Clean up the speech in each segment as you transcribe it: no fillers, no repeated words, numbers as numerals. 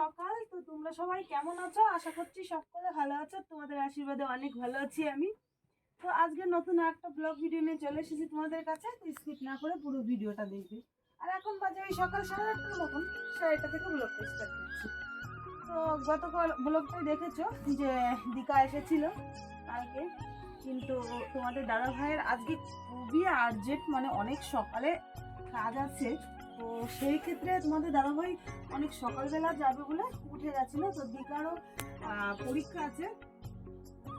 সকাল। তো তোমরা সবাই কেমন আছো? আশা করছি সকলে ভালো আছো, তোমাদের আশীর্বাদে অনেক ভালো আছি আমি। তো আজকে নতুন একটা ব্লগ ভিডিও নিয়ে চলে এসেছি তোমাদের কাছে। তো স্কিপ না করে পুরো ভিডিওটা দেখবে। আর এখন বাজে ওই সকাল 8:30টার মতন, 8:30 থেকে ব্লগটা স্টার্ট করছি। তো গতকাল ব্লগটাই দেখেছো যে দিকা এসেছিল কালকে, কিন্তু তোমাদের দাদা ভাইয়ের আজকে খুবই আর্জেন্ট, মানে অনেক সকালে কাজ আছে। তো সেই ক্ষেত্রে তোমাদের দাদাভাই অনেক সকালবেলা যাবে বলে উঠে গেছিল। তো দিকারও পরীক্ষা আছে,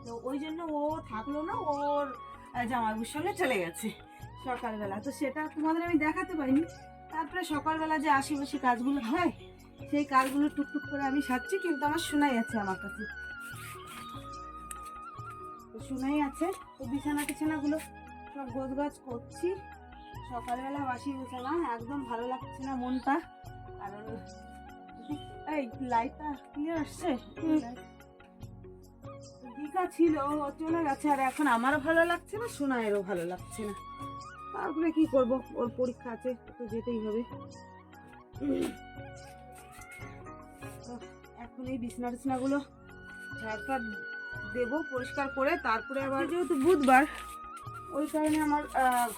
তো ওই জন্য ও থাকলো না, ওর জামাইবাবুর সঙ্গে চলে গেছে সকালবেলা। তো সেটা তোমাদের আমি দেখাতে পারিনি। তারপরে সকালবেলা যে আশেপাশে কাজগুলো হয় সেই কাজগুলো টুকটুক করে আমি সারছি, কিন্তু আমার শোনাই আছে আমার কাছে, তো শোনাই আছে। তো বিছানা টিছানাগুলো সব গোছগাছ করছি। সকালবেলা বাসি বিছানা, একদম ভালো লাগছে না মনটা। কারণ এই লাইটটা ক্লিয়ার আসছে, দিঘা ছিল ও চলে গেছে, আর এখন আমারও ভালো লাগছে না, সোনায়েরও ভালো লাগছে না। তারপরে কি করব, ওর পরীক্ষা আছে তো যেতেই হবে। এখন এই বিছনা টিছনাগুলো ঝাড়ফাড় দেবো পরিষ্কার করে, তারপরে আবার যেহেতু বুধবার ওই কারণে আমার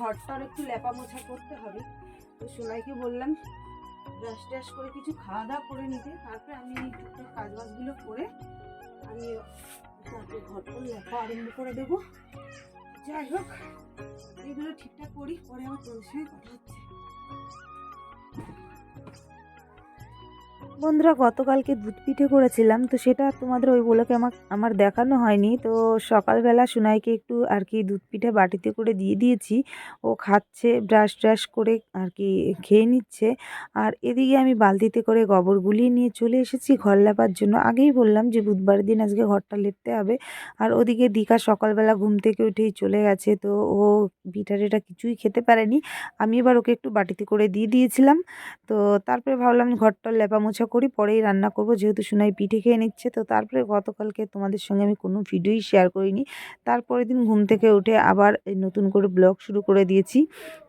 ঘরটার একটু লেপা মোছা করতে হবে। তো সোনাইকে বললাম ব্রাশ ট্রাশ করে কিছু খাওয়া দাওয়া করে নিতে, তারপরে আমি টুকটাক কাজবাজগুলো করে আমি তারপরে ঘরটা লেপা আরম্ভ করে দেবো। যাই হোক, এগুলো ঠিকঠাক করি, পরে আমার তোর সঙ্গে কথা হচ্ছে। বন্ধুরা, গতকালকে দুধ পিঠে করেছিলাম, তো সেটা তোমাদের ওই বলোকে আমার দেখানো হয়নি। তো সকালবেলা সুনাইকে একটু আর কি দুধ পিঠে বাটিতে করে দিয়ে দিয়েছি, ও খাচ্ছে, ব্রাশ ট্রাশ করে আর কি খেয়ে নিচ্ছে। আর এদিকে আমি বালতিতে করে গোবর গুলিয়ে নিয়ে চলে এসেছি ঘর লেপার জন্য। আগেই বললাম যে বুধবার দিন আজকে ঘরটা লেপতে হবে। আর ওদিকে দিকা সকালবেলা ঘুম থেকে উঠেই চলে গেছে, তো ও পিঠা টিঠা কিছুই খেতে পারেনি। আমি এবার ওকে একটু বাটিতে করে দিয়ে দিয়েছিলাম। তো তারপরে ভাবলাম ঘরটা লেপা মোছা করি, পরেই রান্না করব, যেহেতু সোনাই পিঠে খেয়ে নিচ্ছে। তো তারপরে গতকালকে তোমাদের সঙ্গে আমি কোনো ভিডিওই শেয়ার করিনি। তারপরের দিন ঘুম থেকে উঠে আবার এই নতুন করে ব্লগ শুরু করে দিয়েছি।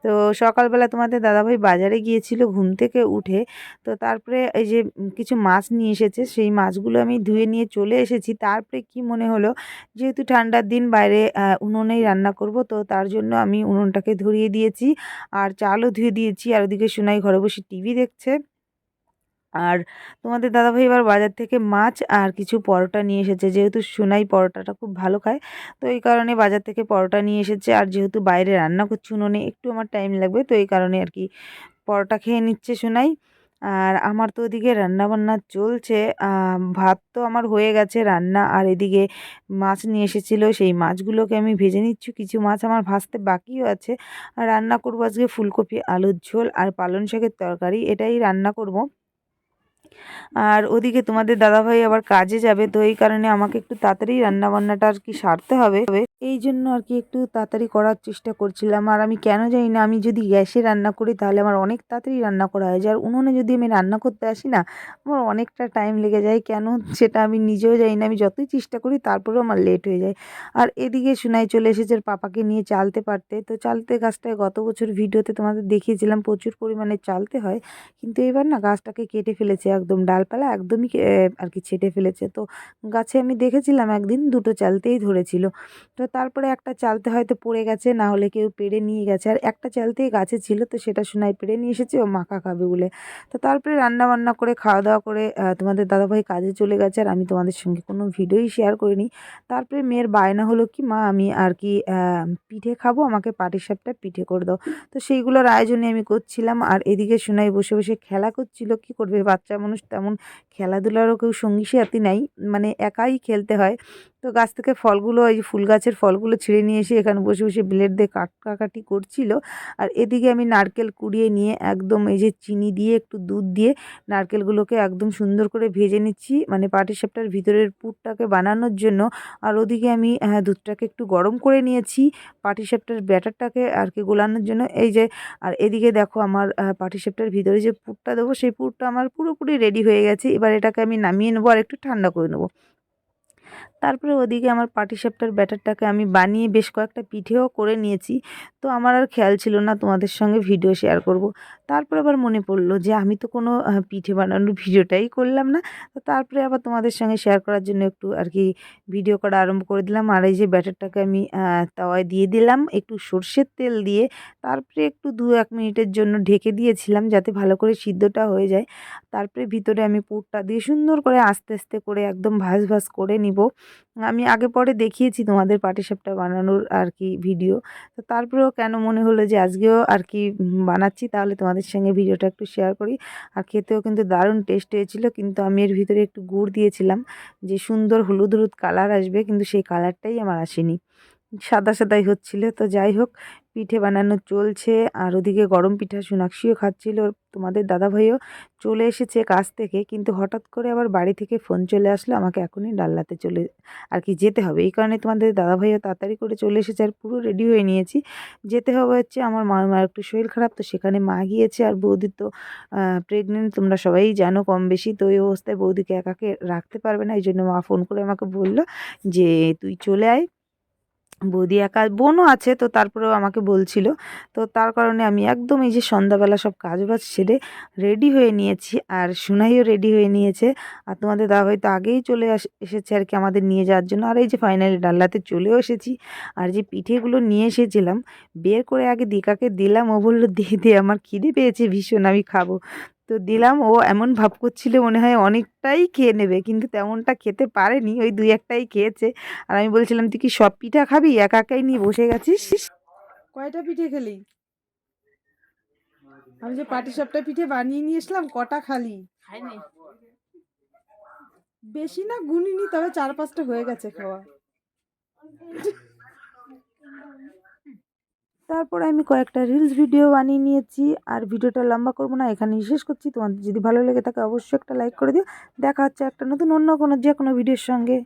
তো সকালবেলা তোমাদের দাদাভাই বাজারে গিয়েছিল ঘুম থেকে উঠে। তো তারপরে এই যে কিছু মাছ নিয়ে এসেছে, সেই মাছগুলো আমি ধুয়ে নিয়ে চলে এসেছি। তারপরে কি মনে হলো, যেহেতু ঠান্ডার দিন বাইরে উনুনেই রান্না করব, তো তার জন্য আমি উনুনটাকে ধরিয়ে দিয়েছি আর চালও ধুয়ে দিয়েছি। আর ওদিকে সোনাই ঘরে বসে টিভি দেখছে। আর তোমাদের দাদাভাই এবার বাজার থেকে মাছ আর কিছু পরোটা নিয়ে এসেছে, যেহেতু সোনাই পরোটাটা খুব ভালো খায়। তো এই কারণে বাজার থেকে পরোটা নিয়ে এসেছে। আর যেহেতু বাইরে রান্না করছি উনুনে, একটু আমার টাইম লাগবে, তো এই কারণে আর কি পরোটা খেয়ে নিচ্ছে সোনাই। আর আমার তো ওদিকে রান্নাবান্না চলছে। ভাত তো আমার হয়ে গেছে রান্না, আর এদিকে মাছ নিয়ে এসেছিলো, সেই মাছগুলোকে আমি ভেজে নিচ্ছি। কিছু মাছ আমার ভাজতে বাকিও আছে। আর রান্না করবো আজকে ফুলকপি আলুর ঝোল আর পালং শাকের তরকারি, এটাই রান্না করব। আর ওদিকে তোমাদের দাদাভাই আবার কাজে যাবে, তো এই কারণে আমাকে একটু তাড়াতাড়ি রান্নাবান্নাটা আর কি সারতে হবে। এই জন্য আর কি একটু তাড়াতাড়ি করার চেষ্টা করছিলাম। আর আমি কেন জানি না, আমি যদি গ্যাসে রান্না করি তাহলে আমার অনেক তাড়াতাড়ি রান্না করা হয়ে যায়, আর উনুনে যদি আমি রান্না করতে আসি না, আমার অনেকটা টাইম লেগে যায়। কেন সেটা আমি নিজেও জানি না, আমি যতই চেষ্টা করি তারপরেও আমার লেট হয়ে যায়। আর এদিকে সোনাই চলে এসেছে ওর পাপাকে নিয়ে চালতে পারতে। তো চালতে গাছটায় গত বছর ভিডিওতে তোমাদের দেখিয়েছিলাম প্রচুর পরিমাণে চালতে হয়, কিন্তু এবার না গাছটাকে কেটে ফেলেছে, একদম ডালপালা একদমই আর কি ছেঁটে ফেলেছে। তো গাছে আমি দেখেছিলাম একদিন দুটো চালতেই ধরেছিল। তো তারপরে একটা চালতে হয়তো পড়ে গেছে, না হলে কেউ পেড়ে নিয়ে গেছে। আর একটা চালতেই গাছে ছিল, তো সেটা সোনাই পেড়ে নিয়ে এসেছে ও মাখা খাবে বলে। তো তারপরে রান্না বান্না করে খাওয়া দাওয়া করে তোমাদের দাদাভাই কাজে চলে গেছে, আর আমি তোমাদের সঙ্গে কোনো ভিডিওই শেয়ার করিনি। তারপরে মেয়ের বায়না হলো কি, মা আমি আর কি পিঠে খাবো, আমাকে পাটিসাপটা পিঠে করে দাও। তো সেইগুলোর আয়োজনে আমি করছিলাম। আর এদিকে সোনাই বসে বসে খেলা করছিল। কি করবে, বাচ্চা মানুষ, তেমন খেলাধুলারও কেউ সঙ্গী সাথী নাই, মানে একাই খেলতে হয়। তো গাছ থেকে ফলগুলো, এই যে ফুল গাছের ফলগুলো ছিঁড়ে নিয়ে এসে এখানে বসে বসে ব্লেড দিয়ে কাটাকাটি করছিল। আর এদিকে আমি নারকেল কুড়িয়ে নিয়ে একদম এই যে চিনি দিয়ে একটু দুধ দিয়ে নারকেলগুলোকে একদম সুন্দর করে ভেজে নিচ্ছি, মানে পাটিসাপটার ভিতরের পুরটাকে বানানোর জন্য। আর ওদিকে আমি দুধটাকে একটু গরম করে নিয়েছি পাটিসাপটার ব্যাটারটাকে আর কি গোলানোর জন্য। এই যে, আর এদিকে দেখো আমার পাটিসাপটার ভিতরে যে পুরটা দেবো, সেই পুরটা আমার পুরোপুরি রেডি হয়ে গেছে। এবার এটাকে আমি নামিয়ে নেবো আর একটু ঠান্ডা করে নেবো। তারপরে ওদিকে আমার পাটিসাপটার ব্যাটারটাকে আমি বানিয়ে বেশ কয়েকটা পিঠেও করে নিয়েছি। তো আমার আর খেয়াল ছিল না তোমাদের সঙ্গে ভিডিও শেয়ার করব। তারপর আবার মনে পড়লো যে আমি তো কোনো পিঠে বানানোর ভিডিওটাই করলাম না। তো তারপরে আবার তোমাদের সঙ্গে শেয়ার করার জন্য একটু আর কি ভিডিও করা আরম্ভ করে দিলাম। আর এই যে ব্যাটারটাকে আমি তাওয়ায় দিয়ে দিলাম একটু সর্ষের তেল দিয়ে, তারপরে একটু ২-১ মিনিটের জন্য ঢেকে দিয়েছিলাম যাতে ভালো করে সিদ্ধটা হয়ে যায়। তারপরে ভিতরে আমি পুরটা দিয়ে সুন্দর করে আস্তে আস্তে করে একদম ভাজ ভাজ করে নিব। আমি আগে পরে দেখিয়েছি তোমাদের পাটিসাপটা বানানোর আর কি ভিডিও। তো তারপরেও কেন মনে হলো যে আজকেও আর কি বানাচ্ছি, তাহলে তোমাদের সঙ্গে ভিডিওটা একটু শেয়ার করি। আর খেতেও কিন্তু দারুণ টেস্ট হয়েছিল, কিন্তু আমি এর ভিতরে একটু গুড় দিয়েছিলাম যে সুন্দর হলুদ হলুদ কালার আসবে, কিন্তু সেই কালারটাই আমার আসেনি, সাদা সাদাই হচ্ছিল। তো যাই হোক, পিঠে বানানো চলছে আর ওদিকে গরম পিঠা সোনাক্ষীও খাচ্ছিল। তোমাদের দাদাভাইও চলে এসেছে কাজ থেকে, কিন্তু হঠাৎ করে আবার বাড়ি থেকে ফোন চলে আসলো আমাকে এখনই ডাল্লাতে চলে আর কি যেতে হবে। এই কারণে তোমাদের দাদাভাইও তাড়াতাড়ি করে চলে এসেছে আর পুরো রেডি হয়ে নিয়েছি। যেতে হবে হচ্ছে আমার মার একটু শরীর খারাপ, তো সেখানে মা গিয়েছে। আর বৌদি তো প্রেগনেন্ট, তোমরা সবাই জানো কম বেশি। তো এই অবস্থায় বৌদিকে একাকে রাখতে পারবে না, এই জন্য মা ফোন করে আমাকে বলল যে তুই চলে আয়। বৌদি একা, বোনও আছে, তো তারপরেও আমাকে বলছিল। তো তার কারণে আমি একদম এই যে সন্ধ্যাবেলা সব কাজবাজ সেরে রেডি হয়ে নিয়েছি, আর সুনাইও রেডি হয়ে নিয়েছে। আর তোমাদের দাদাভাই তো আগেই চলে এসেছে আর কি আমাদের নিয়ে যাওয়ার জন্য। আর এই যে ফাইনালি ডাল্লাতে চলেও এসেছি। আর যে পিঠেগুলো নিয়ে এসেছিলাম বের করে আগে দিকাকে দিলাম, ও বললো দে দে, আমার খিদে পেয়েছে ভীষণ, আমি খাবো। তো দিলাম, ও এমন ভাব করছিল মনে হয় অনেকটাই খেয়ে নেবে, কিন্তু তেমনটা খেতে পারেনি, ওই ২-১টাই খেয়েছে। আর আমি বলছিলাম তুই কি সব পিঠা খাবি, একা একাই নিয়ে বসে গেছিস। কয়টা পিঠে খেলি? আমি যে পাটিসাপটা পিঠে বানিয়ে নিয়ে এসলাম, কটা খালি? খাইনি। বেশি না গুনিনি, তবে ৪-৫টা হয়ে গেছে খাওয়া। তারপরে আমি কয়েকটা রিলস ভিডিও বানিয়ে নিয়েছি। আর ভিডিওটা লম্বা করবো না, এখানেই শেষ করছি। তোমাদের যদি ভালো লেগে থাকে অবশ্যই একটা লাইক করে দিও। দেখা হচ্ছে একটা নতুন অন্য কোনো যে কোনো ভিডিওর সঙ্গে।